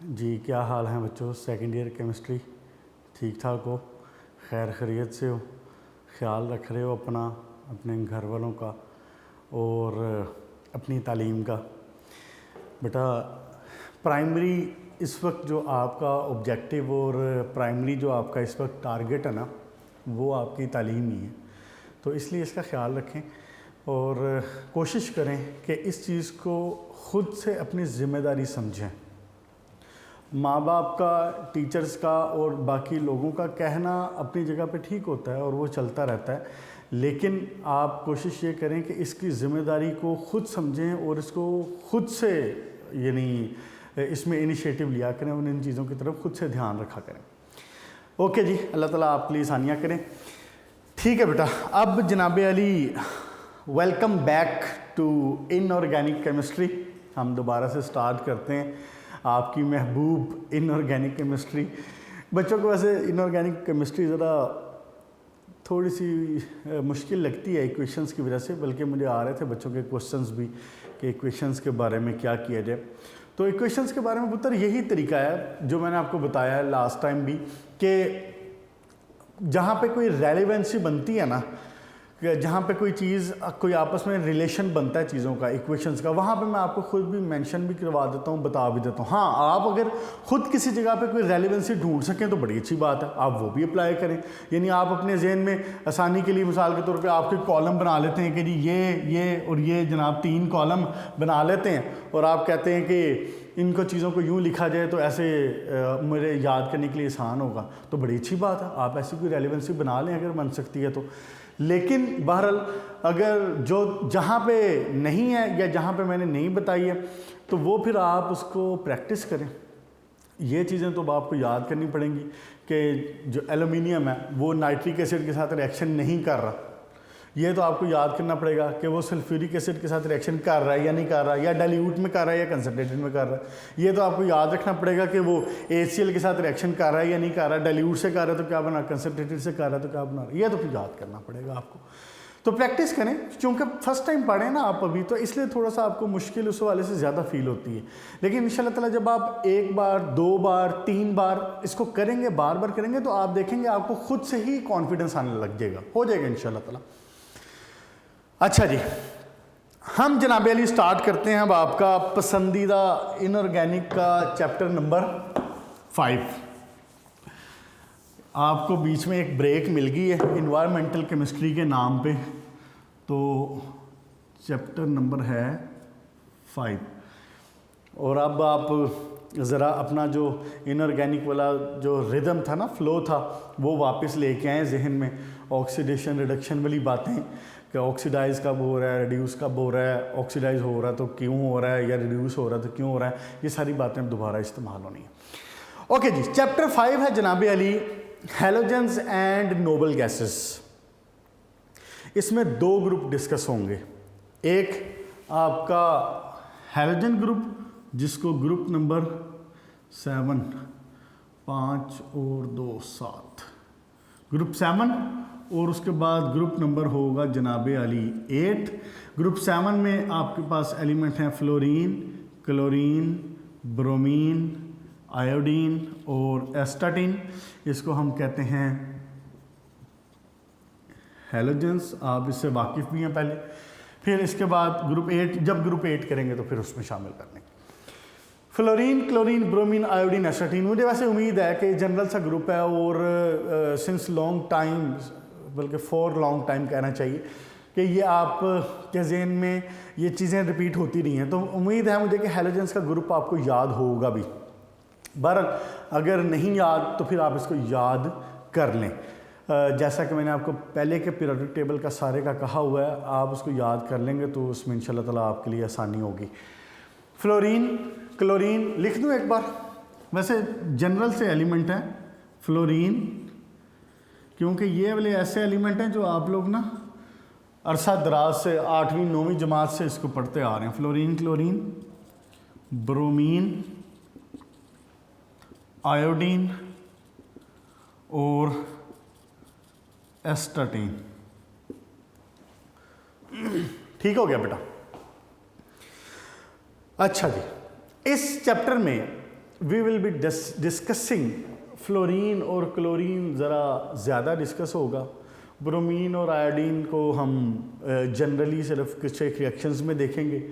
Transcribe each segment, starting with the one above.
जी क्या हाल है बच्चों। सेकंड ईयर केमिस्ट्री ठीक ठाक हो, खैर खैरियत से हो, ख्याल रख रहे हो अपना, अपने घर वालों का और अपनी तालीम का। बेटा प्राइमरी इस वक्त जो आपका ऑब्जेक्टिव और प्राइमरी जो आपका इस वक्त टारगेट है ना, वो आपकी तालीम ही है। तो इसलिए इसका ख्याल रखें और कोशिश करें कि इस चीज़ को ख़ुद से अपनी ज़िम्मेदारी समझें। माँ बाप का, टीचर्स का और बाकी लोगों का कहना अपनी जगह पे ठीक होता है और वो चलता रहता है, लेकिन आप कोशिश ये करें कि इसकी ज़िम्मेदारी को ख़ुद समझें और इसको ख़ुद से यानी इसमें इनिशिएटिव लिया करें और इन चीज़ों की तरफ ख़ुद से ध्यान रखा करें। ओके जी, अल्लाह ताला आपके लिए आसानियाँ करें। ठीक है बेटा, अब जनाब Ali welcome back to inorganic chemistry. हम दोबारा से स्टार्ट करते हैं आपकी महबूब इनऑर्गेनिक केमिस्ट्री। बच्चों को वैसे इनऑर्गेनिक केमिस्ट्री ज़रा थोड़ी सी मुश्किल लगती है इक्वेशंस की वजह से, बल्कि मुझे आ रहे थे बच्चों के क्वेश्चंस भी कि इक्वेशंस के बारे में क्या किया जाए। तो इक्वेशंस के बारे में पुत्र यही तरीका है जो मैंने आपको बताया है लास्ट टाइम भी, कि जहाँ पे कोई रेलेवेंसी बनती है ना, जहाँ पे कोई चीज़, कोई आपस में रिलेशन बनता है चीज़ों का, इक्वेशंस का, वहाँ पे मैं आपको खुद भी मेंशन भी करवा देता हूँ, बता भी देता हूँ। हाँ, आप अगर खुद किसी जगह पे कोई रेलेवेंसी ढूंढ सकें तो बड़ी अच्छी बात है, आप वो भी अप्लाई करें। यानी आप अपने जहन में आसानी के लिए मिसाल के तौर पे आपके कॉलम बना लेते हैं कि जी ये और ये जनाब 3 कॉलम बना लेते हैं और आप कहते हैं कि इनको चीज़ों को यूँ लिखा जाए तो ऐसे मेरे याद करने के लिए आसान होगा, तो बड़ी अच्छी बात है। आप ऐसी कोई रेलेवेंसी बना लें अगर बन सकती है तो। लेकिन बहरहाल अगर जो जहाँ पे नहीं है या जहाँ पे मैंने नहीं बताई है तो वो फिर आप उसको प्रैक्टिस करें। ये चीज़ें तो आपको याद करनी पड़ेंगी कि जो एल्युमिनियम है वो नाइट्रिक एसिड के साथ रिएक्शन नहीं कर रहा, ये तो आपको याद करना पड़ेगा कि वो सल्फ्यूरिक एसिड के साथ रिएक्शन कर रहा है या नहीं कर रहा, या डाइल्यूट में कर रहा है या कंसनट्रेटेड में कर रहा है। ये तो आपको याद रखना पड़ेगा कि वो HCl के साथ रिएक्शन कर रहा है या नहीं कर रहा, डाइल्यूट से कर रहा है तो क्या बना, कंसनट्रेटेड से कर रहा है तो क्या बना, ये तो फिर याद करना पड़ेगा आपको। तो प्रैक्टिस करें, क्योंकि फर्स्ट टाइम पढ़ें ना आप अभी, तो इसलिए थोड़ा सा आपको मुश्किल उस वाले से ज़्यादा फील होती है। लेकिन इंशाल्लाह ताला जब आप 1 बार 2 बार 3 बार इसको करेंगे, बार बार करेंगे, तो आप देखेंगे आपको खुद से ही कॉन्फिडेंस आने लग जाएगा, हो जाएगा इंशाल्लाह ताला। अच्छा जी, हम जनाब अली स्टार्ट करते हैं अब आपका पसंदीदा इनऑर्गेनिक का चैप्टर नंबर 5। आपको बीच में एक ब्रेक मिल गई है इन्वायरमेंटल केमिस्ट्री के नाम पे, तो चैप्टर नंबर है 5। और अब आप ज़रा अपना जो इनऑर्गेनिक वाला जो रिदम था ना, फ्लो था, वो वापस लेके आए जहन में। ऑक्सीडेशन रिडक्शन वाली बातें कि ऑक्सीडाइज कब हो रहा है, रिड्यूस कब हो रहा है, ऑक्सीडाइज हो रहा है तो क्यों हो रहा है, या रिड्यूस हो रहा है तो क्यों हो रहा है, ये सारी बातें अब दोबारा इस्तेमाल होनी है। ओके जी, चैप्टर 5 है जनाब Ali halogens and noble gases. इसमें 2 ग्रुप डिस्कस होंगे। एक आपका हैलोजन ग्रुप, जिसको ग्रुप नंबर 7, 5 और 2 7, ग्रुप 7, और उसके बाद ग्रुप नंबर होगा जनाब अली 8। ग्रुप 7 में आपके पास एलिमेंट हैं फ्लोरीन, क्लोरीन, ब्रोमीन, आयोडीन और एस्टाटीन। इसको हम कहते हैं हैलोजेंस, आप इससे वाकिफ़ भी हैं पहले। फिर इसके बाद ग्रुप 8, जब ग्रुप 8 करेंगे तो फिर उसमें शामिल करने fluorine, chlorine, bromine, iodine, astatine. मुझे वैसे उम्मीद है कि जनरल सा ग्रुप है और सिंस लॉन्ग टाइम, बल्कि फॉर लॉन्ग टाइम कहना चाहिए, कि ये आप के जहन में ये चीज़ें रिपीट होती रही हैं, तो उम्मीद है मुझे कि हैलोजेंस का ग्रुप आपको याद होगा भी। बहरहाल अगर नहीं याद तो फिर आप इसको याद कर लें। जैसा कि मैंने आपको पहले के पीरियोडिक टेबल का सारे का कहा हुआ है, आप उसको याद कर लेंगे तो उसमें इंशाल्लाह ताला आपके लिए आसानी होगी। फ्लोरीन, क्लोरीन लिख दूँ एक बार, वैसे जनरल से एलिमेंट हैं फ्लोरीन, क्योंकि ये वाले ऐसे एलिमेंट हैं जो आप लोग ना अरसा दराज से 8वीं 9वीं जमात से इसको पढ़ते आ रहे हैं। फ्लोरीन, क्लोरीन, ब्रोमीन, आयोडीन और एस्टाटीन। ठीक हो गया बेटा। अच्छा जी, इस चैप्टर में we will be discussing fluorine और क्लोरीन ज़रा ज़्यादा डिस्कस होगा। ब्रोमीन और आयोडीन को हम जनरली सिर्फ कुछ एक रिएक्शंस में देखेंगे,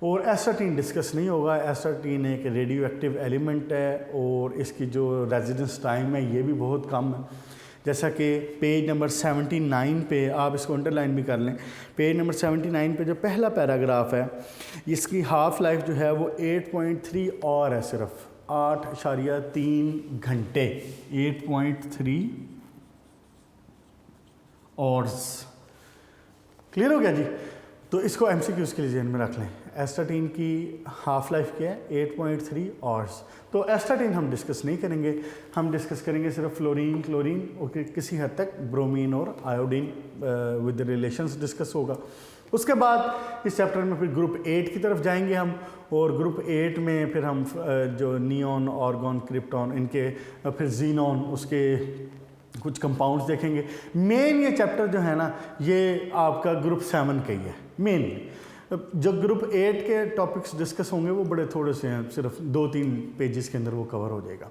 और एस्टाटीन डिस्कस नहीं होगा। एस्टाटीन एक रेडियो एक्टिव एलिमेंट है और इसकी जो रेजिडेंस टाइम है ये भी बहुत कम है। जैसा कि पेज नंबर 79 पे, आप इसको अंडरलाइन भी कर लें, पेज नंबर 79 पे जो पहला पैराग्राफ है, इसकी हाफ़ लाइफ जो है वो 8.3 और है, सिर्फ 8.3 घंटे, 8.3 आवर्स। क्लियर हो गया जी? तो इसको एमसीक्यूज़ के लिए ज़हन में रख लें। एस्टाटीन की हाफ़ लाइफ क्या है? 8.3 आवर्स। तो एस्टाटीन हम डिस्कस नहीं करेंगे, हम डिस्कस करेंगे सिर्फ फ्लोरीन, क्लोरीन और किसी हद तक ब्रोमीन और आयोडीन विद रिलेशंस डिस्कस होगा। उसके बाद इस चैप्टर में फिर ग्रुप 8 की तरफ जाएंगे हम, और ग्रुप 8 में फिर हम जो नियॉन, आर्गॉन, क्रिप्टॉन, इनके फिर जीनॉन, उसके कुछ कंपाउंड्स देखेंगे। मेन ये चैप्टर जो है ना, ये आपका ग्रुप 7 का ही है मेन। जो ग्रुप 8 के टॉपिक्स डिस्कस होंगे वो बड़े थोड़े से हैं, सिर्फ 2-3 पेजेस के अंदर वो कवर हो जाएगा।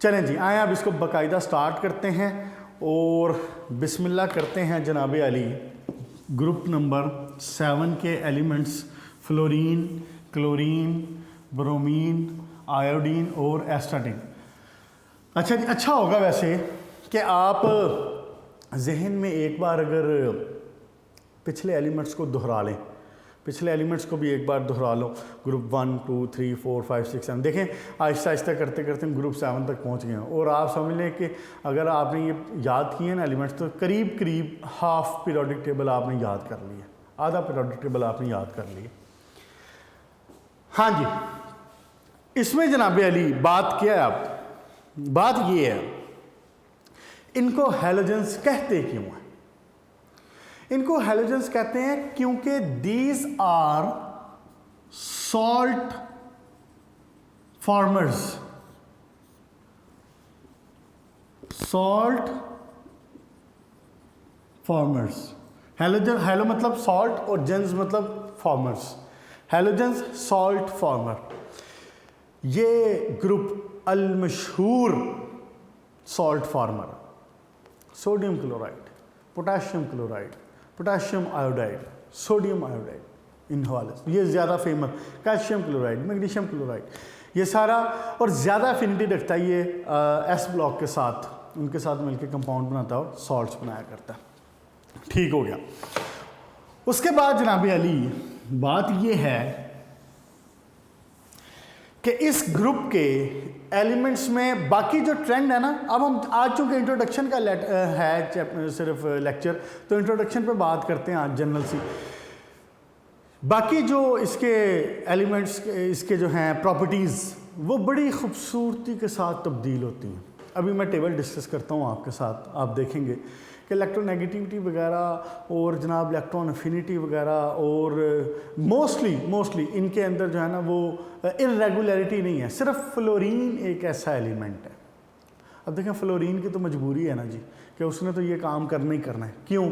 चलें जी, आए अब इसको बाकायदा स्टार्ट करते हैं और बिस्मिल्लाह करते हैं जनाब अली। ग्रुप नंबर 7 के elements fluorine, chlorine, bromine, iodine और एस्टाटीन। अच्छा जी, अच्छा होगा वैसे कि आप जहन में एक बार अगर पिछले एलिमेंट्स को दोहरा लें, पिछले एलिमेंट्स को भी एक बार दोहरा लो। ग्रुप 1, 2, 3, 4, 5, 6, 7, देखें आहिस्ता आहिस्ता करते करते हम ग्रुप 7 तक पहुंच गए हैं। और आप समझ लें कि अगर आपने ये याद किए ना एलिमेंट्स, तो करीब करीब हाफ पीरियोडिक टेबल आपने याद कर लिया, आधा पीरियोडिक टेबल आपने याद कर लिया। हाँ जी, इसमें जनाब अली बात क्या है? आप बात ये है, इनको हैलोजेंस कहते क्यों हैं? इनको हैलोजेंस कहते हैं क्योंकि these are salt formers. Salt formers, halogen, halo मतलब सॉल्ट और जेंस मतलब फॉर्मर्स। Halogens salt former. ये ग्रुप अल मशहूर salt former, sodium chloride, potassium chloride, potassium iodide, sodium iodide, इन हवाले से ये ज़्यादा famous, calcium chloride, magnesium chloride, ये सारा, और ज़्यादा एफिनिटी रखता है ये एस ब्लॉक के साथ, उनके साथ मिलकर कंपाउंड बनाता है और सॉल्ट्स बनाया करता है। ठीक हो गया। उसके बाद जनाब अली बात ये है कि इस ग्रुप के एलिमेंट्स में बाकी जो ट्रेंड है ना, अब हम आज चूँकि इंट्रोडक्शन का है सिर्फ लेक्चर, तो इंट्रोडक्शन पे बात करते हैं आज जनरल सी। बाकी जो इसके एलिमेंट्स, इसके जो हैं प्रॉपर्टीज़, वो बड़ी खूबसूरती के साथ तब्दील होती हैं। अभी मैं टेबल डिस्कस करता हूँ आपके साथ, आप देखेंगे कि इलेक्ट्रोनेगेटिविटी वगैरह और जनाब इलेक्ट्रॉन अफिनिटी वगैरह और मोस्टली इनके अंदर जो है ना वो इरेगुलरिटी नहीं है। सिर्फ फ्लोरीन एक ऐसा एलिमेंट है। अब देखें, फ्लोरीन की तो मजबूरी है ना जी कि उसने तो ये काम करना ही करना है। क्यों?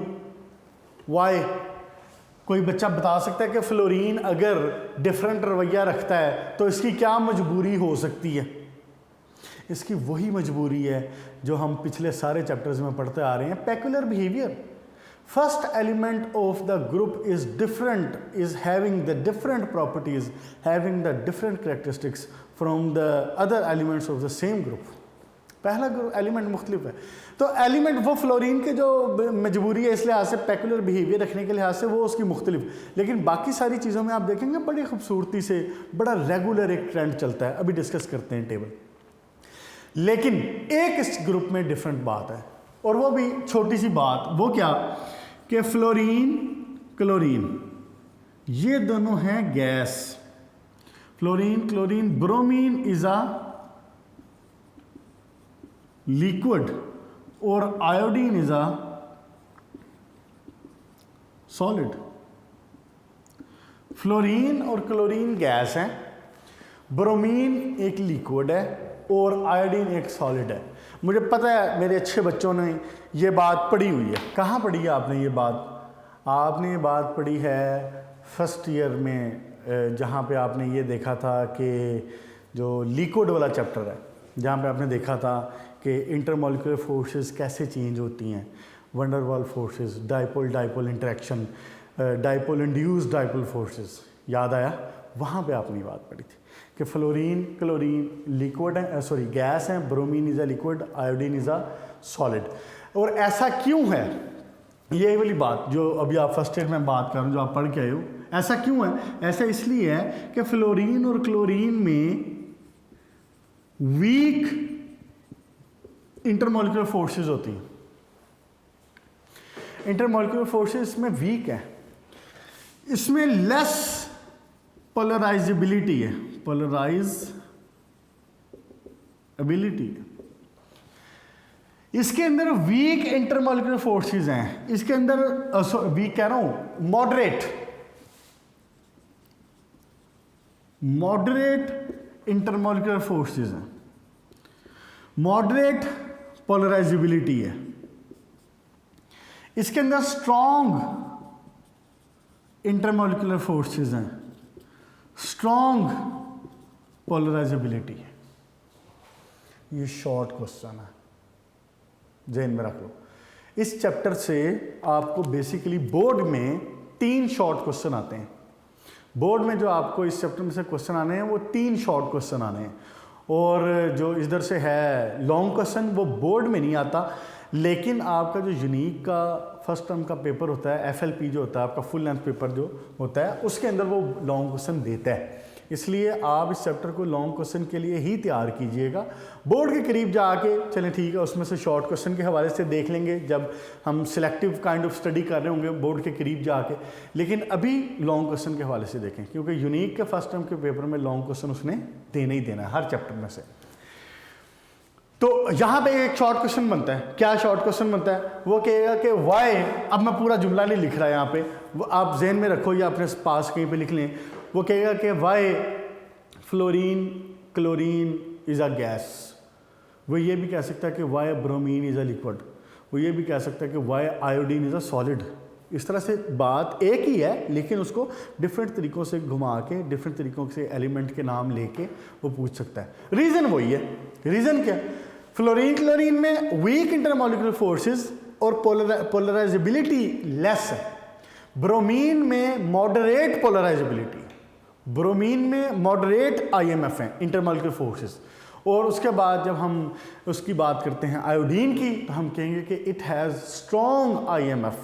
वाई? कोई बच्चा बता सकता है कि फ्लोरीन अगर डिफरेंट रवैया रखता है तो इसकी क्या मजबूरी हो सकती है? इसकी वही मजबूरी है जो हम पिछले सारे चैप्टर्स में पढ़ते आ रहे हैं, peculiar behaviour. First element of the group is different, is having the different properties, having the different characteristics from the other elements of the same group. पहला एलिमेंट मुख्तलिफ है। तो एलिमेंट वो फ्लोरीन के जो मजबूरी है इस लिहाज से, पेक्युलर बिहेवियर रखने के लिहाज से, वो उसकी मुख्तलिफ, लेकिन बाकी सारी चीज़ों में आप देखेंगे बड़ी खूबसूरती से बड़ा रेगुलर एक ट्रेंड चलता है। अभी डिस्कस करते हैं टेबल। लेकिन एक इस ग्रुप में डिफरेंट बात है, और वो भी छोटी सी बात। वो क्या? कि फ्लोरीन, क्लोरीन, ये दोनों हैं gas. Fluorine, chlorine, bromine is a liquid और iodine is a solid. Fluorine और क्लोरीन गैस हैं, ब्रोमीन एक लिक्विड है और आयोडीन एक सॉलिड है। मुझे पता है मेरे अच्छे बच्चों ने ये बात पढ़ी हुई है। कहाँ पढ़ी है आपने ये बात? आपने ये बात पढ़ी है फर्स्ट ईयर में, जहाँ पे आपने ये देखा था कि जो लिक्विड वाला चैप्टर है, जहाँ पे आपने देखा था कि इंटरमॉलिक्यूलर फोर्सेस कैसे चेंज होती हैं, वंडर वाल forces, dipole dipole interaction, dipole induced dipole forces, याद आया? वहाँ पे आपने बात पढ़ी थी कि फ्लोरीन क्लोरीन लिक्विड है, सॉरी गैस है, bromine is a liquid, iodine is a solid. और ऐसा क्यों है, ये वाली बात जो अभी आप फर्स्ट ईयर में बात कर रहे हो, जो आप पढ़ के आए हो, ऐसा क्यों है? ऐसा इसलिए है कि फ्लोरीन और क्लोरीन में वीक इंटरमॉलिक्यूलर फोर्सेस होती हैं। इंटरमॉलिक्यूलर फोर्सेस में वीक है, इसमें लेस पोलराइजेबिलिटी है, पोलराइजेबिलिटी है। इसके अंदर वीक इंटरमॉलिक्यूलर फोर्सेस हैं, इसके अंदर वीक कह रहा हूं, मॉडरेट इंटरमॉलिक्यूलर फोर्सेस हैं, मॉडरेट पोलराइजेबिलिटी है। इसके अंदर स्ट्रॉन्ग इंटरमॉलिक्यूलर फोर्सेस हैं, स्ट्रॉन्ग पोलराइजेबिलिटी है। ये शॉर्ट क्वेश्चन है, ध्यान में रख लो। इस चैप्टर से आपको बेसिकली बोर्ड में 3 शॉर्ट क्वेश्चन आते हैं। बोर्ड में जो आपको इस चैप्टर में से क्वेश्चन आने हैं वो 3 शॉर्ट क्वेश्चन आने हैं, और जो इधर से है लॉन्ग क्वेश्चन वो बोर्ड में नहीं आता, लेकिन आपका जो यूनिक का फर्स्ट टर्म का पेपर होता है, FLP जो होता है आपका फुल लेंथ पेपर जो होता है, उसके अंदर वो लॉन्ग क्वेश्चन देता है। इसलिए आप इस चैप्टर को लॉन्ग क्वेश्चन के लिए ही तैयार कीजिएगा। बोर्ड के करीब जाके चलें ठीक है, उसमें से शॉर्ट क्वेश्चन के हवाले से देख लेंगे जब हम सिलेक्टिव काइंड ऑफ स्टडी कर रहे होंगे बोर्ड के करीब जाके, लेकिन अभी लॉन्ग क्वेश्चन के हवाले से देखें, क्योंकि यूनिक के फर्स्ट टर्म के पेपर में लॉन्ग क्वेश्चन उसने देना ही देना है हर चैप्टर में से। तो यहाँ पे एक शॉर्ट क्वेश्चन बनता है। क्या शॉर्ट क्वेश्चन बनता है? वो कहेगा कि वाई, अब मैं पूरा जुमला नहीं लिख रहा यहाँ पे, वो आप जहन में रखो या अपने पास कहीं पे लिख लें। वो कहेगा कि why fluorine chlorine is a gas. वो ये भी कह सकता है कि why bromine is a liquid. वो ये भी कह सकता है कि why iodine is a solid. इस तरह से बात एक ही है, लेकिन उसको डिफरेंट तरीक़ों से घुमा के, डिफरेंट तरीक़ों से एलिमेंट के नाम लेके वो पूछ सकता है। रीज़न वही है। रीज़न क्या? फ्लोरीन क्लोरीन में वीक इंटरमॉलिक्यूलर फोर्सेस और पोलराइजेबिलिटी लेस है। ब्रोमीन में मॉडरेट पोलराइजेबिलिटी, ब्रोमीन में मॉडरेट IMF है, इंटरमॉलिक्यूलर फोर्सेस। और उसके बाद जब हम उसकी बात करते हैं आयोडीन की, तो हम कहेंगे कि it has strong IMF,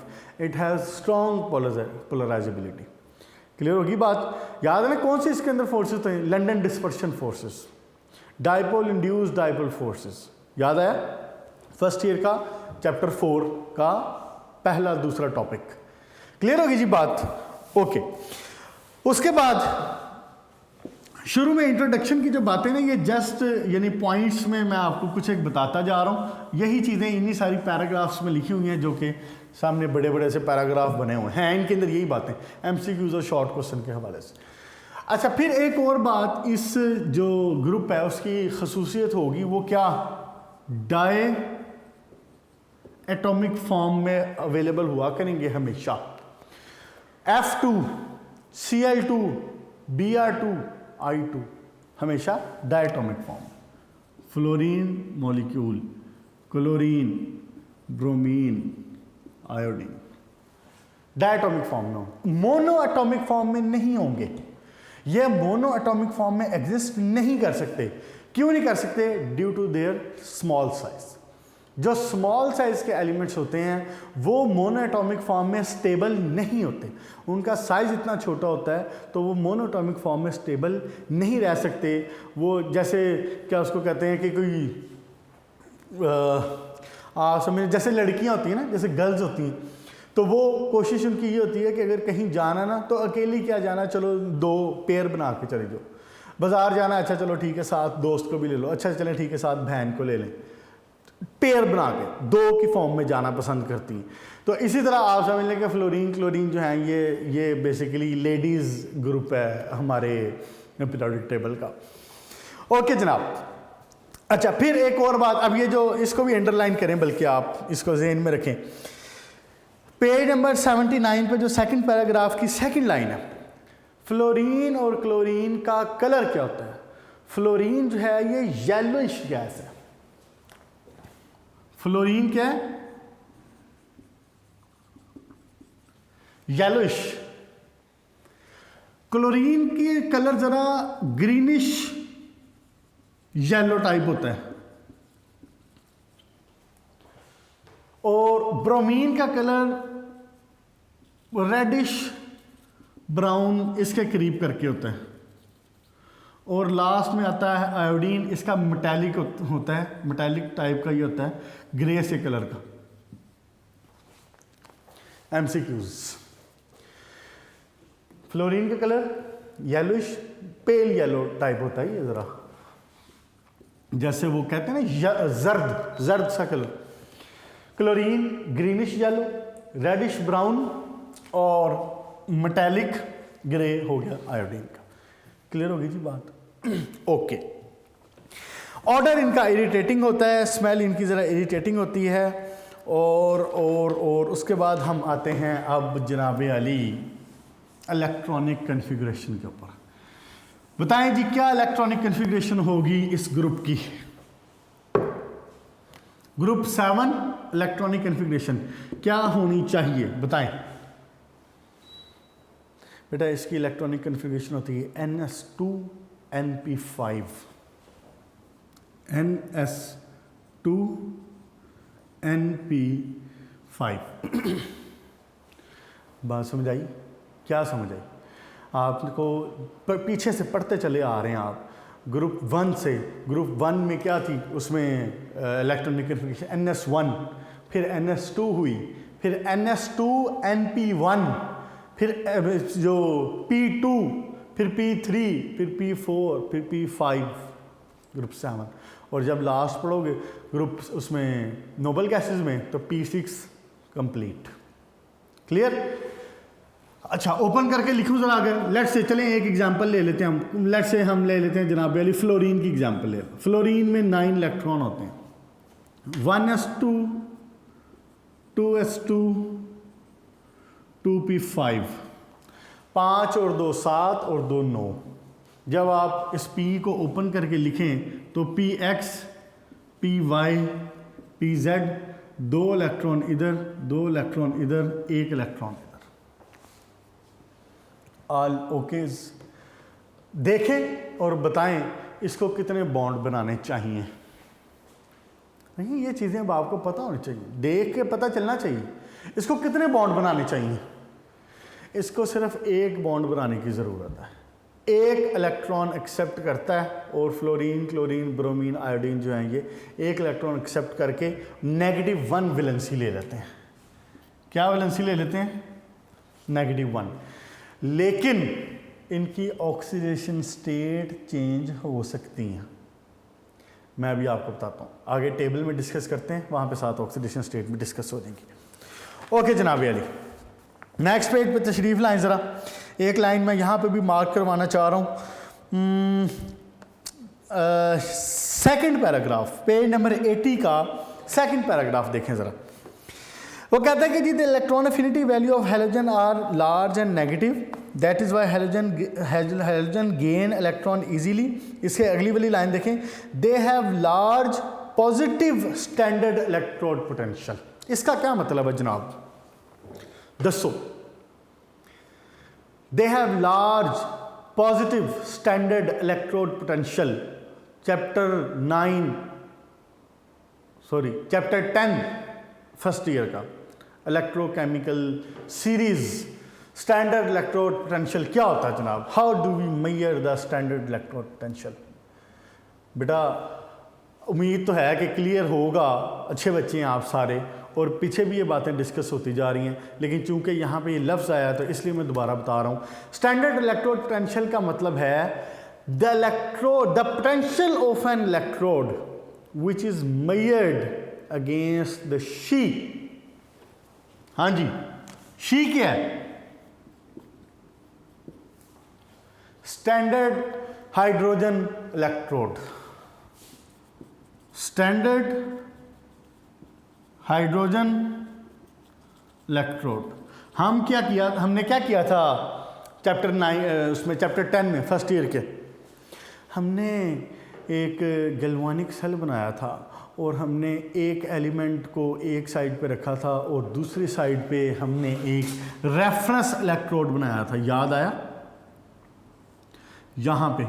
it has strong polarisability. Clear होगी बात? याद है ना कौन से इसके अंदर फोर्सेस थे? London dispersion forces, dipole induced dipole forces. याद आया? फर्स्ट ईयर का चैप्टर 4 का पहला दूसरा टॉपिक। क्लियर होगी जी बात? ओके। उसके बाद शुरू में इंट्रोडक्शन की जो बातें ना, ये जस्ट यानी पॉइंट्स में मैं आपको कुछ एक बताता जा रहा हूँ। यही चीज़ें इन्हीं सारी पैराग्राफ्स में लिखी हुई हैं, जो कि सामने बड़े बड़े से पैराग्राफ बने हुए हैं। इनके अंदर यही बातें MCQs और शॉर्ट क्वेश्चन के हवाले से। अच्छा, फिर एक और बात, इस जो ग्रुप है उसकी खसूसियत होगी, वो क्या? डाई एटॉमिक फॉर्म में अवेलेबल हुआ करेंगे हमेशा। F2 Cl2 Br2 I2 हमेशा diatomic form. Fluorine molecule, chlorine, bromine, iodine diatomic form में हो, मोनो एटॉमिक फॉर्म में नहीं होंगे। ये मोनो एटॉमिक फॉर्म में एग्जिस्ट नहीं कर सकते। क्यों नहीं कर सकते? Due to their small size. जो स्मॉल साइज के एलिमेंट्स होते हैं वो मोनो एटॉमिक फॉर्म में स्टेबल नहीं होते। उनका साइज इतना छोटा होता है तो वो मोनो एटॉमिक फॉर्म में स्टेबल नहीं रह सकते। वो जैसे क्या उसको कहते हैं कि कोई समझ, जैसे लड़कियां होती हैं ना, जैसे गर्ल्स होती हैं, तो वो कोशिश उनकी ये होती है कि अगर कहीं जाना ना तो अकेली क्या जाना, चलो 2 पेयर बना के चले जाओ। बाजार जाना, अच्छा चलो ठीक है साथ दोस्त को भी ले लो, अच्छा चले ठीक है साथ बहन को ले लें। पेयर बना के 2 की फॉर्म में जाना पसंद करती हैं। तो इसी तरह आप समझ लें कि फ्लोरीन क्लोरीन जो हैं ये बेसिकली लेडीज़ ग्रुप है हमारे पीरियोडिक टेबल का। ओके जनाब। अच्छा, फिर एक और बात, अब ये जो इसको भी अंडरलाइन करें, बल्कि आप इसको ज़हन में रखें। पेज नंबर 79 पे जो सेकंड पैराग्राफ की सेकंड लाइन है, फ्लोरीन और क्लोरीन का कलर क्या होता है? फ्लोरीन जो है ये येलोइश गैस है। फ्लोरीन क्या है? येलोइश। क्लोरीन की कलर जरा ग्रीनिश येलो टाइप होता है, और ब्रोमीन का कलर रेडिश ब्राउन इसके करीब करके होता है, और लास्ट में आता है आयोडीन, इसका मेटालिक होता है, मेटालिक टाइप का ही होता है, ग्रे से कलर का। एमसीक्यूज, फ्लोरीन का colour yellowish pale yellow type होता है, ये जरा जैसे वो कहते हैं ना जर्द जर्द सा colour. Chlorine greenish yellow, reddish brown, और मेटालिक ग्रे हो गया आयोडीन का। क्लियर होगी जी बात? ओके। ऑर्डर इनका इरिटेटिंग होता है, स्मेल इनकी ज़रा इरिटेटिंग होती है, और उसके बाद हम आते हैं अब जनाब अली इलेक्ट्रॉनिक कन्फिग्रेशन के ऊपर। बताएं जी क्या इलेक्ट्रॉनिक कन्फिग्रेशन होगी इस ग्रुप की? ग्रुप 7 इलेक्ट्रॉनिक कन्फिग्रेशन क्या होनी चाहिए बताएं बेटा। इसकी इलेक्ट्रॉनिक कन्फिग्रेशन होती है NS2NP5, NS2NP5। बात समझ आई? क्या समझ आई? आपको पीछे से पढ़ते चले आ रहे हैं आप ग्रुप 1 से। ग्रुप 1 में क्या थी? उसमें इलेक्ट्रॉनिक कन्फिग्रेशन NS1, फिर NS2 हुई, फिर NS2NP1, फिर जो P2, फिर P3, फिर P4, फिर P5, ग्रुप 7। और जब लास्ट पढ़ोगे ग्रुप उसमें नोबल गैसेस में तो P6 कंप्लीट। क्लियर? अच्छा, ओपन करके लिखूं जरा। अगर लेट से चलें एक एग्जांपल ले लेते हैं हम। लेट से हम ले लेते हैं जनाब अली फ्लोरीन की एग्जांपल ले। फ्लोरीन में 9 इलेक्ट्रॉन होते हैं, 1s2, 2s2, 2p5, 5 और 2 7 और 2 9। जब आप इस P को ओपन करके लिखें तो px, py, pz, 2 इलेक्ट्रॉन इधर, 2 इलेक्ट्रॉन इधर, 1 इलेक्ट्रॉन इधर। All okays. देखें और बताएं इसको कितने बॉन्ड बनाने चाहिए। नहीं, ये चीज़ें अब आपको पता होनी चाहिए, देख के पता चलना चाहिए। इसको कितने बॉन्ड बनाने चाहिए? इसको सिर्फ एक बॉन्ड बनाने की ज़रूरत है। एक इलेक्ट्रॉन एक्सेप्ट करता है, और फ्लोरीन, क्लोरीन, ब्रोमीन, आयोडीन जो हैं ये एक इलेक्ट्रॉन एक्सेप्ट करके -1 वैलेंसी ले लेते हैं। क्या वैलेंसी ले लेते हैं? -1। लेकिन इनकी ऑक्सीडेशन स्टेट चेंज हो सकती हैं। मैं अभी आपको बताता हूँ, आगे टेबल में डिस्कस करते हैं, वहाँ पे साथ ऑक्सीडेशन स्टेट में डिस्कस हो जाएंगी। ओके जनाब अली, नेक्स्ट पेज पे तशरीफ़ लाएं ज़रा। एक लाइन मैं यहाँ पे भी मार्क करवाना चाह रहा हूँ। सेकंड पैराग्राफ, पेज नंबर 80 का सेकंड पैराग्राफ देखें ज़रा। वो कहता है कि जी the electron affinity value of halogen are large and negative, that is why halogen gain electron easily. इसके अगली वाली लाइन देखें, they have large positive standard electrode potential. इसका क्या मतलब है जनाब? दसो। They have large positive standard electrode potential, chapter 10 first year का electrochemical series. Standard electrode potential क्या होता है जनाब? How do we measure the standard electrode potential? बेटा उम्मीद तो है कि क्लियर होगा, अच्छे बच्चे हैं आप सारे, और पीछे भी ये बातें डिस्कस होती जा रही हैं, लेकिन चूंकि यहाँ पे ये लफ्ज़ आया तो इसलिए मैं दोबारा बता रहा हूँ। स्टैंडर्ड इलेक्ट्रोड पोटेंशियल का मतलब है the potential of N electrode which is measured against the she. हाँ जी, शी क्या है? Standard hydrogen electrode. Standard hydrogen electrode. हमने क्या किया था चैप्टर 9 उसमें, चैप्टर 10 में फर्स्ट ईयर के, हमने एक गैल्वानिक सेल बनाया था और हमने एक एलिमेंट को एक साइड पे रखा था और दूसरी साइड पे हमने एक रेफरेंस इलेक्ट्रोड बनाया था, याद आया? यहाँ पे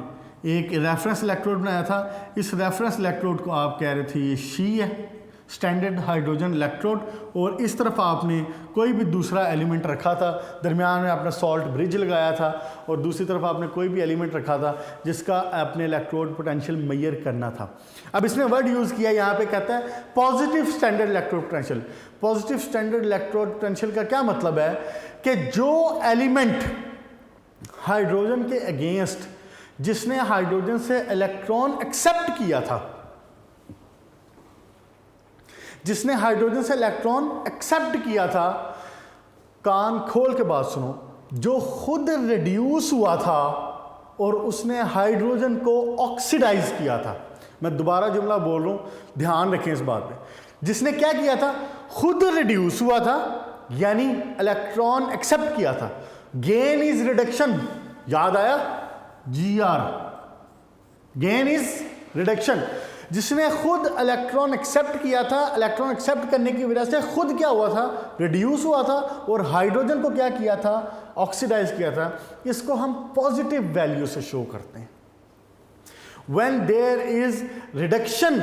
एक रेफरेंस इलेक्ट्रोड बनाया था। इस रेफरेंस इलेक्ट्रोड को आप कह रहे थे ये शी है, स्टैंडर्ड हाइड्रोजन इलेक्ट्रोड, और इस तरफ आपने कोई भी दूसरा एलिमेंट रखा था, दरमियान में आपने सॉल्ट ब्रिज लगाया था और दूसरी तरफ आपने कोई भी एलिमेंट रखा था जिसका आपने इलेक्ट्रोड पोटेंशियल मेजर करना था। अब इसने वर्ड यूज़ किया यहाँ पे, कहता है positive standard electrode potential. Positive standard electrode potential का क्या मतलब है कि जो एलिमेंट हाइड्रोजन के अगेंस्ट, जिसने हाइड्रोजन से इलेक्ट्रॉन एक्सेप्ट किया था, जिसने हाइड्रोजन से इलेक्ट्रॉन एक्सेप्ट किया था, कान खोल के बात सुनो, जो खुद रिड्यूस हुआ था और उसने हाइड्रोजन को ऑक्सीडाइज किया था। मैं दोबारा जुमला बोल रहा हूं, ध्यान रखें इस बात पे। जिसने क्या किया था? खुद रिड्यूस हुआ था, यानी इलेक्ट्रॉन एक्सेप्ट किया था। गेन इज रिडक्शन, याद आया? GR, gain is reduction. जिसने खुद इलेक्ट्रॉन एक्सेप्ट किया था, इलेक्ट्रॉन एक्सेप्ट करने की वजह से खुद क्या हुआ था? रिड्यूस हुआ था और हाइड्रोजन को क्या किया था? ऑक्सीडाइज किया था। इसको हम पॉजिटिव वैल्यू से शो करते हैं। व्हेन देयर इज रिडक्शन,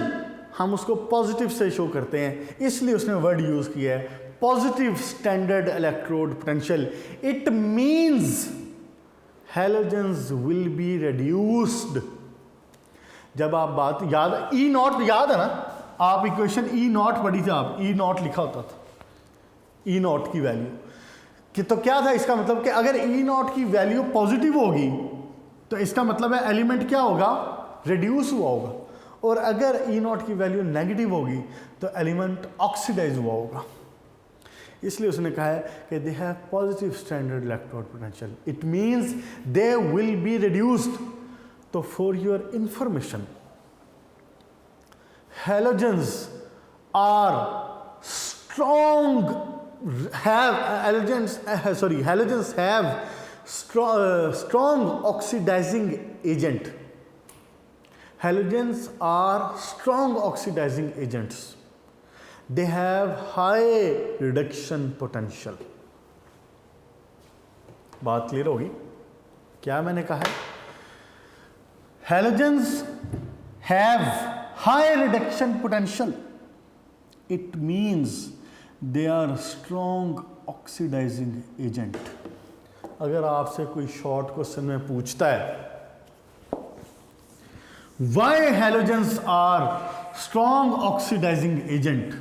हम उसको पॉजिटिव से शो करते हैं, इसलिए उसने वर्ड यूज किया है positive standard electrode potential. It means halogens will be reduced. जब आप बात याद, ई नॉट याद है ना? आप इक्वेशन ई नॉट पढ़ी थी, आप ई नॉट लिखा होता था, ई नॉट की वैल्यू कि, तो क्या था इसका मतलब कि अगर ई नॉट की वैल्यू पॉजिटिव होगी तो इसका मतलब है एलिमेंट क्या होगा? रिड्यूस हुआ होगा, और अगर ई नॉट की वैल्यू नेगेटिव होगी तो एलिमेंट ऑक्सीडाइज हुआ होगा। इसलिए उसने कहा है कि they have positive standard electrode potential, it means they will be reduced. तो for your information, halogens are strong, halogens have strong oxidizing agent. Halogens are strong oxidizing agents. They have high reduction potential. बात clear होगी? क्या मैंने कहा है? Halogens have high reduction potential. It means they are strong oxidizing agent. अगर आपसे कोई short question में पूछता है Why halogens are strong oxidizing agent?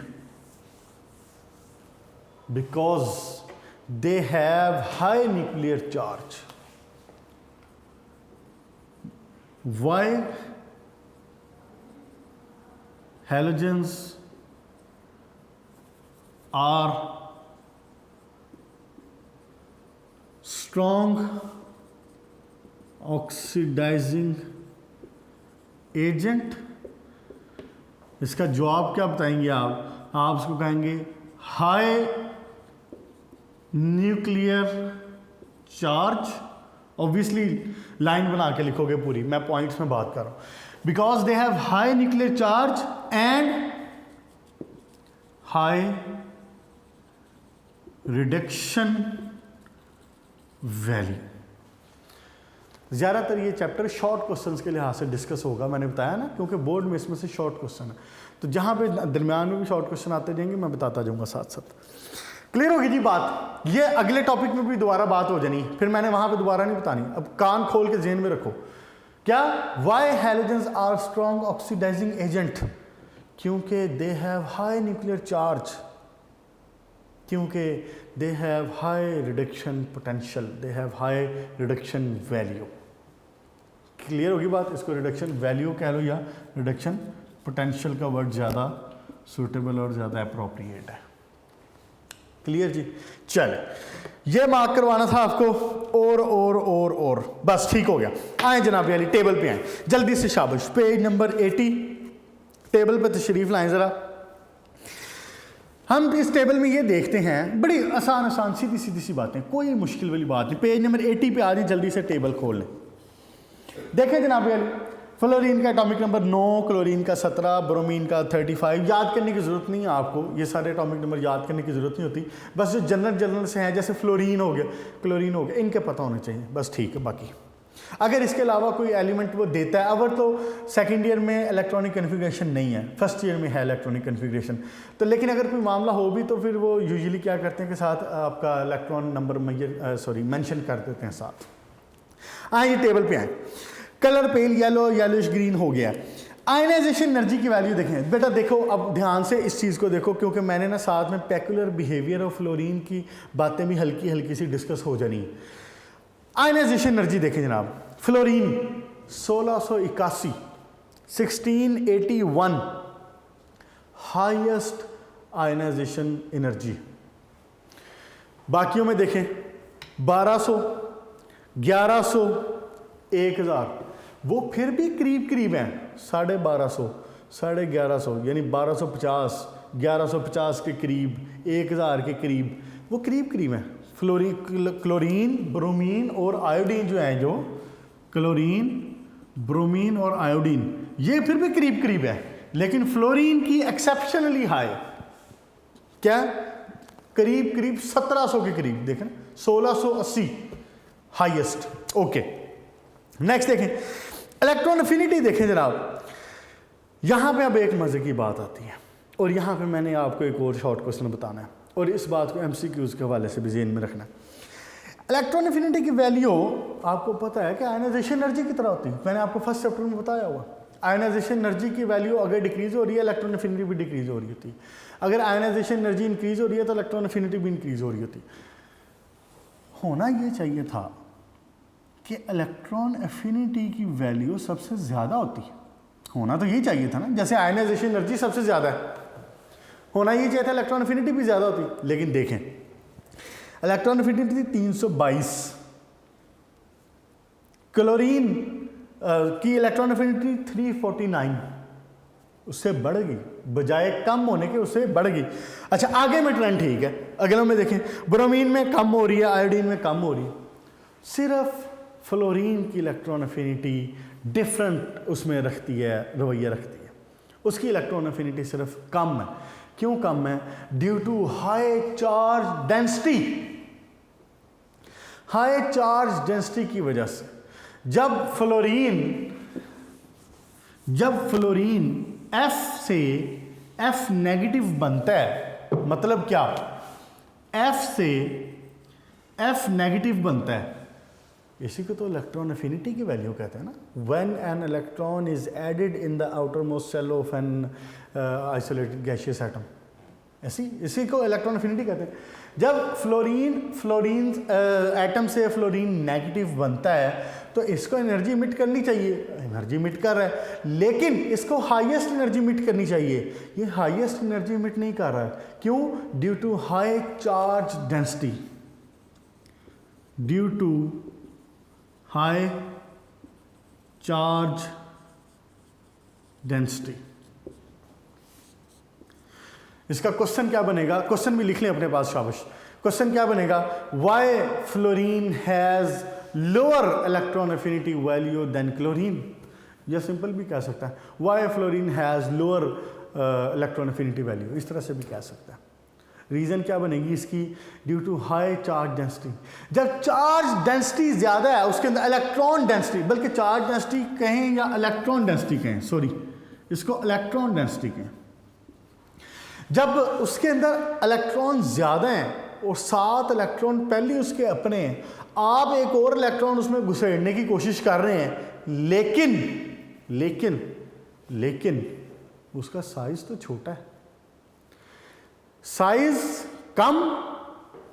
Because they have high nuclear charge. Why halogens are strong oxidizing agent? इसका जवाब क्या बताएंगे आप उसको कहेंगे high nuclear charge. Obviously line बना के लिखोगे पूरी, मैं पॉइंट्स में बात कर रहा हूं। Because they have high nuclear charge and high reduction value. ज़्यादातर ये चैप्टर शॉर्ट क्वेश्चंस के लिहाज से डिस्कस होगा, मैंने बताया ना, क्योंकि बोर्ड में इसमें से शॉर्ट क्वेश्चन है, तो जहाँ पे दरमियान में भी शॉर्ट क्वेश्चन आते जाएंगे मैं बताता जाऊँगा साथ साथ। क्लियर होगी जी बात? ये अगले टॉपिक में भी दोबारा बात हो जानी, फिर मैंने वहाँ पे दोबारा नहीं बतानी, अब कान खोल के जेहन में रखो। क्या? Why halogens are strong oxidizing agent? क्योंकि they have high nuclear charge, क्योंकि they have high reduction potential, they have high reduction value. Clear होगी बात? इसको रिडक्शन वैल्यू कह लो या रिडक्शन पोटेंशियल का वर्ड ज़्यादा सूटेबल और ज़्यादा अप्रोप्रिएट है। क्लियर जी? चले, ये मार्क करवाना था आपको, और बस ठीक हो गया। आए जनाब वाली टेबल पे आए जल्दी से, शाबाश। पेज नंबर 80, टेबल पे तशरीफ लाएं ज़रा। हम इस टेबल में ये देखते हैं, बड़ी आसान सीधी सी बातें, कोई मुश्किल वाली बात नहीं। पेज नंबर 80 पे आ जाए, जल्दी से टेबल खोल लें। देखें जनाब वाली, फ्लोरीन का एटॉमिक नंबर 9, क्लोरीन का 17, ब्रोमीन का 35। याद करने की ज़रूरत नहीं है आपको, ये सारे एटॉमिक नंबर याद करने की ज़रूरत नहीं होती। बस जो जनरल से हैं, जैसे फ्लोरीन हो गया, क्लोरीन हो गया, इनके पता होने चाहिए बस, ठीक है। बाकी अगर इसके अलावा कोई एलिमेंट वो देता है, अगर तो सेकेंड ईयर में इलेक्ट्रॉनिक कन्फिग्रेशन नहीं है, फर्स्ट ईयर में है इलेक्ट्रॉनिक कन्फिग्रेशन, तो लेकिन अगर कोई मामला हो भी तो फिर वो यूजुअली क्या करते हैं कि साथ आपका इलेक्ट्रॉन नंबर मेंशन कर देते हैं साथ। ये टेबल पे आए, colour pale yellow, yellowish green हो गया। आयनाइजेशन एनर्जी की वैल्यू देखें बेटा, देखो अब ध्यान से इस चीज़ को देखो, क्योंकि मैंने ना साथ में पेकुलर बिहेवियर ऑफ फ्लोरीन की बातें भी हल्की हल्की सी डिस्कस हो जानी है। आयनाइजेशन एनर्जी देखें जनाब, फ्लोरीन 1681, 1681 हाईएस्ट आयनाइजेशन एनर्जी। बाकियों में देखें 1200, 1100, 1000, वो फिर भी करीब करीब हैं। 1250, 1150, यानी 1250, 1150 के करीब, 1000 के करीब, वो करीब करीब हैं। क्लोरीन, ब्रोमीन और आयोडीन जो हैं, जो क्लोरीन, ब्रोमीन और आयोडीन, ये फिर भी करीब करीब है। लेकिन फ्लोरीन की एक्सेप्शनली हाई, क्या करीब करीब 1700 के करीब, देखें 1680 हाईएस्ट। ओके, नेक्स्ट देखें इलेक्ट्रॉन अफिनिटी। देखें जनाब, यहां पे अब एक मजे की बात आती है, और यहां पे मैंने आपको एक और शॉर्ट क्वेश्चन बताना है, और इस बात को एमसीक्यूज के हवाले से भी ज़हन में रखना है। इलेक्ट्रॉन अफिनिटी की वैल्यू आपको पता है कि आयनाइजेशन एनर्जी की तरह होती है, मैंने आपको फर्स्ट चैप्टर में बताया हुआ। आयनाइजेशन एनर्जी की वैल्यू अगर डिक्रीज हो रही है, इलेक्ट्रॉन अफिनिटी भी डिक्रीज हो रही होती है। अगर आयनाइजेशन एनर्जी इंक्रीज हो रही है तो इलेक्ट्रॉन अफिनिटी भी इंक्रीज हो रही होती। होना ये चाहिए था कि इलेक्ट्रॉन अफिनिटी की वैल्यू सबसे ज़्यादा होती है, होना तो यही चाहिए था ना। जैसे आयनाइजेशन एनर्जी सबसे ज़्यादा है, होना ये चाहिए था इलेक्ट्रॉन अफिनिटी भी ज़्यादा होती। लेकिन देखें इलेक्ट्रॉन अफिनिटी थी 322, क्लोरीन की इलेक्ट्रॉन अफिनिटी 349, उससे बढ़ गई, बजाय कम होने के उससे बढ़ गई। अच्छा, आगे में ट्रेंड ठीक है, अगले में देखें ब्रोमीन में कम हो रही है, आयोडीन में कम हो रही है। सिर्फ फ्लोरीन की इलेक्ट्रॉन अफिनिटी डिफरेंट उसमें रखती है, रवैया रखती है, उसकी इलेक्ट्रॉन अफिनिटी सिर्फ कम है। क्यों कम है? Due to high charge density. High charge density की वजह से जब फ्लोरीन F से F नेगेटिव बनता है, मतलब क्या, F से F नेगेटिव बनता है, इसी को तो इलेक्ट्रॉन अफिनिटी की वैल्यू कहते हैं ना। When an electron is added in the outermost shell of an isolated gaseous atom, इसी को इलेक्ट्रॉन अफिनिटी कहते हैं। जब फ्लोरीन एटम से फ्लोरीन नेगेटिव बनता है तो इसको एनर्जी इमिट करनी चाहिए, एनर्जी इमिट कर रहा है, लेकिन इसको हाईएस्ट एनर्जी इमिट करनी चाहिए, ये हाईएस्ट एनर्जी इमिट नहीं कर रहा है। क्यों? Due to high charge density, due to high charge density. इसका क्वेश्चन क्या बनेगा, क्वेश्चन भी लिख लें अपने पास, शाबाश। क्वेश्चन क्या बनेगा? Why fluorine has lower electron affinity value than chlorine, या सिंपल भी कह सकता है why fluorine has lower electron affinity value, इस तरह से भी कह सकता है। रीज़न क्या बनेगी इसकी? Due to high charge density. जब चार्ज डेंसिटी ज़्यादा है, उसके अंदर इलेक्ट्रॉन डेंसिटी, बल्कि चार्ज डेंसिटी कहें या इलेक्ट्रॉन डेंसिटी कहें, सॉरी इसको इलेक्ट्रॉन डेंसिटी कहें, जब उसके अंदर इलेक्ट्रॉन ज़्यादा हैं और 7 इलेक्ट्रॉन पहले उसके अपने हैं, आप एक और इलेक्ट्रॉन उसमें घुसेड़ने की कोशिश कर रहे हैं, लेकिन उसका साइज तो छोटा है, साइज कम,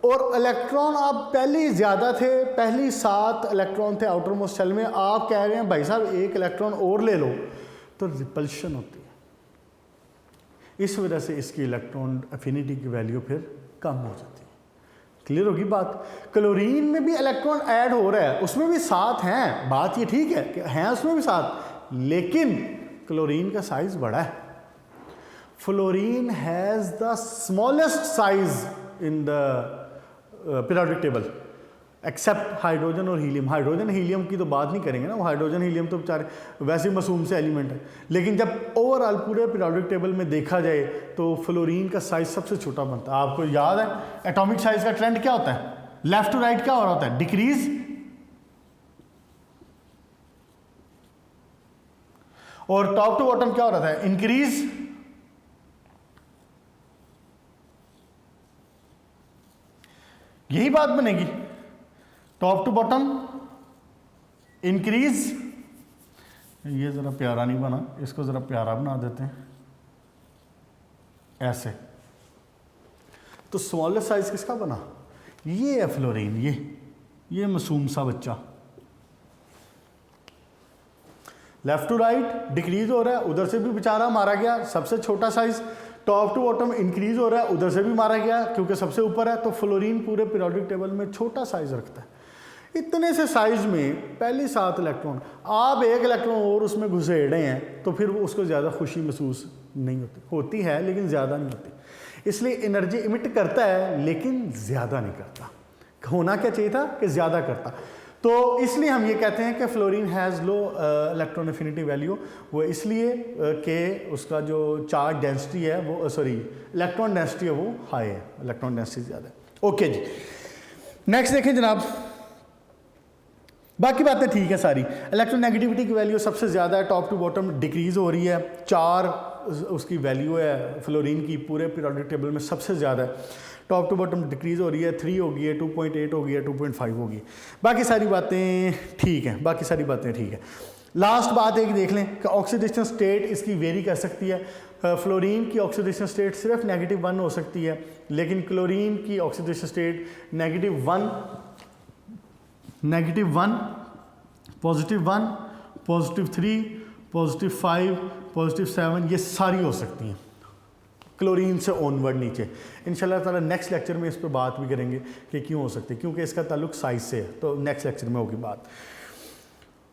और इलेक्ट्रॉन आप पहले ही ज़्यादा थे, पहले 7 इलेक्ट्रॉन थे आउटर मोस्ट शेल में, आप कह रहे हैं भाई साहब एक इलेक्ट्रॉन और ले लो, तो रिपल्शन होती है। इस वजह से इसकी इलेक्ट्रॉन अफिनिटी की वैल्यू फिर कम हो जाती है। क्लियर होगी बात? क्लोरीन में भी इलेक्ट्रॉन ऐड हो रहा है, उसमें भी 7 हैं, बात ये ठीक है कि हैं उसमें भी 7, लेकिन क्लोरीन का साइज बड़ा है। Fluorine has the smallest size in the periodic table, except hydrogen और हीलियम। हाइड्रोजन हीलियम की तो बात नहीं करेंगे ना, वो हाइड्रोजन हीलियम तो बेचारे वैसे ही मासूम से एलिमेंट है। लेकिन जब ओवरऑल पूरे पीरियोडिक टेबल में देखा जाए तो फ्लोरीन का साइज सबसे छोटा बनता है। आपको याद है एटॉमिक साइज का ट्रेंड क्या होता है, लेफ्ट टू राइट क्या हो रहा होता है, डिक्रीज, और टॉप टू बॉटम क्या हो रहा था, इंक्रीज। यही बात बनेगी, टॉप टू बॉटम इंक्रीज। ये जरा प्यारा नहीं बना, इसको जरा प्यारा बना देते हैं ऐसे। तो स्मॉलर साइज किसका बना, ये है फ्लोरीन, ये मासूम सा बच्चा। लेफ्ट टू राइट डिक्रीज हो रहा है, उधर से भी बेचारा मारा गया, सबसे छोटा size. Top to bottom increase हो रहा है, उधर से भी मारा गया क्योंकि सबसे ऊपर है। तो फ्लोरीन पूरे पीरियोडिक टेबल में छोटा साइज रखता है। इतने से साइज में पहले 7 इलेक्ट्रॉन, आप 1 इलेक्ट्रॉन और उसमें घुसेड़े हैं तो फिर उसको ज़्यादा खुशी महसूस नहीं होती है, लेकिन ज़्यादा नहीं होती। इसलिए एनर्जी इमिट करता है लेकिन ज़्यादा नहीं करता। होना क्या चाहिए था कि ज़्यादा करता। तो इसलिए हम ये कहते हैं कि fluorine has low electron affinity value. वो इसलिए कि उसका जो चार्ज डेंसिटी है वो इलेक्ट्रॉन डेंसिटी है वो हाई है, इलेक्ट्रॉन डेंसिटी ज़्यादा है। ओके जी, नेक्स्ट देखें जनाब। बाकी बातें ठीक है सारी। इलेक्ट्रोनेगेटिविटी की वैल्यू सबसे ज़्यादा है, टॉप टू बॉटम डिक्रीज़ हो रही है। 4 उसकी वैल्यू है फ्लोरीन की, पूरे पीरियोडिक टेबल में सबसे ज़्यादा है। टॉप टू बॉटम डिक्रीज़ हो रही है, 3 होगी है, 2.8 होगी है, 2.5 होगी। बाकी सारी बातें ठीक हैं, बाकी सारी बातें ठीक है। लास्ट बात एक देख लें कि ऑक्सीडेशन स्टेट इसकी वेरी कर सकती है। फ्लोरीन की ऑक्सीडेशन स्टेट सिर्फ -1 हो सकती है, लेकिन क्लोरीन की ऑक्सीडेशन स्टेट -1, -1, +1, +3, +5, +7, ये सारी हो सकती हैं क्लोरीन से ऑनवर्ड नीचे। इंशाल्लाह ताला नेक्स्ट लेक्चर में इस पर बात भी करेंगे कि क्यों हो सकती है, क्योंकि इसका ताल्लुक साइज से है। तो नेक्स्ट लेक्चर में होगी बात।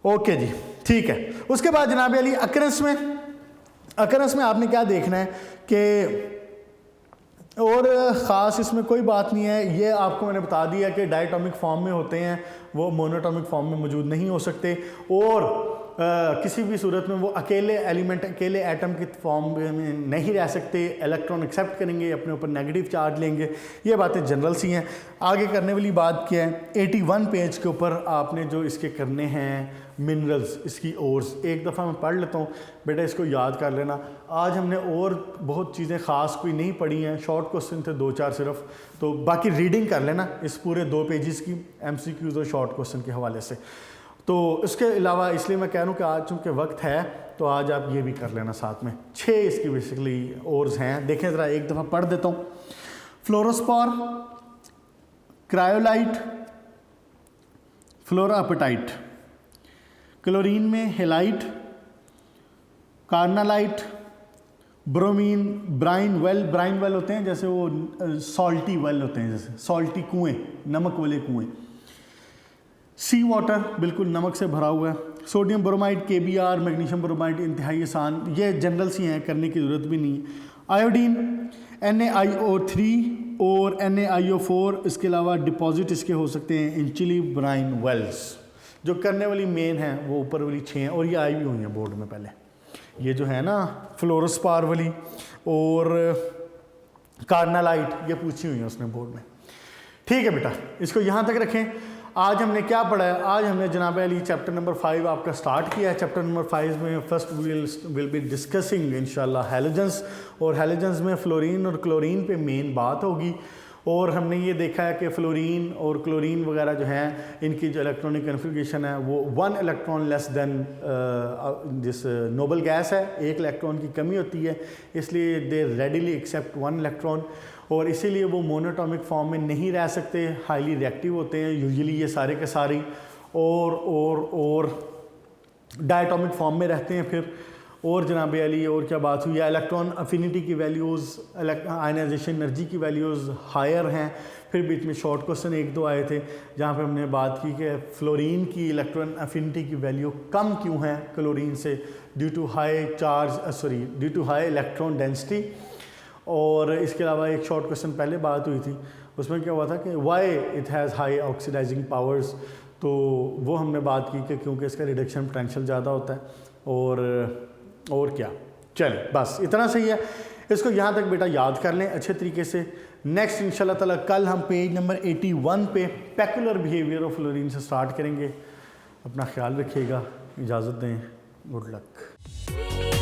ओके जी, ठीक है। उसके बाद जनाब अली अकरेंस में आपने क्या देखना है कि, और ख़ास इसमें कोई बात नहीं है, ये आपको मैंने बता दिया कि डायटोमिक फॉर्म में होते हैं, वो मोनोटोमिक फॉर्म में मौजूद नहीं हो सकते, और किसी भी सूरत में वो अकेले एलिमेंट, अकेले एटम की फॉर्म में नहीं रह सकते। इलेक्ट्रॉन एक्सेप्ट करेंगे, अपने ऊपर नेगेटिव चार्ज लेंगे। ये बातें जनरल सी हैं। आगे करने वाली बात क्या है, 81 पेज के ऊपर आपने जो इसके करने हैं मिनरल्स, इसकी ओर्स, एक दफ़ा मैं पढ़ लेता हूँ बेटा, इसको याद कर लेना। आज हमने और बहुत चीज़ें ख़ास कोई नहीं पढ़ी हैं, शॉर्ट क्वेश्चन थे 2-4 सिर्फ, तो बाकी रीडिंग कर लेना इस पूरे 2 पेजेस की MCQs और शॉर्ट क्वेश्चन के हवाले से। तो इसके अलावा इसलिए मैं कह रहा हूँ कि आज चूँकि वक्त है तो आज आप ये भी कर लेना साथ में। 6 इसकी बेसिकली ओर्स हैं, देखें ज़रा, एक दफ़ा पढ़ देता हूँ। फ्लोरोस्पोर, क्रायोलाइट, फ्लोरापेटाइट, क्लोरीन में halite, carnallite, bromine, brine well होते हैं, जैसे वो सॉल्टी वेल होते हैं, जैसे सॉल्टी कुएँ, नमक वाले कुएँ। सी वाटर बिल्कुल नमक से भरा हुआ है। Sodium bromide, KBr, magnesium bromide इंतहाई आसान, ये जनरल सी हैं, करने की ज़रूरत भी नहीं। आयोडीन, NaIO3 और NaIO4, इसके अलावा डिपॉजिट इसके हो सकते हैं इन चिली ब्राइन वेल्स। जो करने वाली मेन है वो ऊपर वाली 6 हैं, और ये आई भी हुई हैं बोर्ड में पहले। ये जो है ना फ्लोरोस्पार वाली और कार्नालाइट, ये पूछी हुई है उसने बोर्ड में। ठीक है बेटा, इसको यहाँ तक रखें। आज हमने क्या पढ़ा है, आज हमने जनाब अली चैप्टर नंबर 5 आपका स्टार्ट किया है। चैप्टर नंबर 5 में फर्स्ट विल बी डिस्कसिंग इंशाल्लाह हैलोजेंस, और हैलोजेंस में फ्लोरीन और क्लोरीन पे मेन बात होगी। और हमने ये देखा है कि फ्लोरीन और क्लोरीन वगैरह जो हैं, इनकी जो इलेक्ट्रॉनिक कन्फिग्रेशन है वो 1 इलेक्ट्रॉन लेस दैन जिस नोबल गैस है, 1 इलेक्ट्रॉन की कमी होती है, इसलिए दे रेडिली एक्सेप्ट 1 इलेक्ट्रॉन, और इसीलिए वो मोनोटॉमिक फॉर्म में नहीं रह सकते, हाईली रिएक्टिव होते हैं यूजुअली ये सारे के सारे, और डायटोमिक फॉर्म में रहते हैं फिर। और जनाब अली और क्या बात हुई है, इलेक्ट्रॉन अफिनिटी की वैल्यूज़, आयनाइजेशन एनर्जी की वैल्यूज़ हायर हैं। फिर बीच में शॉर्ट क्वेश्चन 1-2 आए थे जहाँ पे हमने बात की कि फ्लोरीन की इलेक्ट्रॉन अफिनिटी की वैल्यू कम क्यों है क्लोरीन से, due to high electron density. और इसके अलावा एक शॉर्ट क्वेश्चन पहले बात हुई थी, उसमें क्या हुआ था कि why it has high oxidising powers, तो वो हमने बात की कि क्योंकि इसका रिडक्शन पोटेंशियल ज़्यादा होता है। और क्या, चलें बस इतना सही है, इसको यहाँ तक बेटा याद कर लें अच्छे तरीके से। नेक्स्ट इंशाल्लाह ताला कल हम पेज नंबर 81 पे पेकुलर बिहेवियर ऑफ फ्लोरीन से स्टार्ट करेंगे। अपना ख्याल रखिएगा, इजाज़त दें, गुड लक।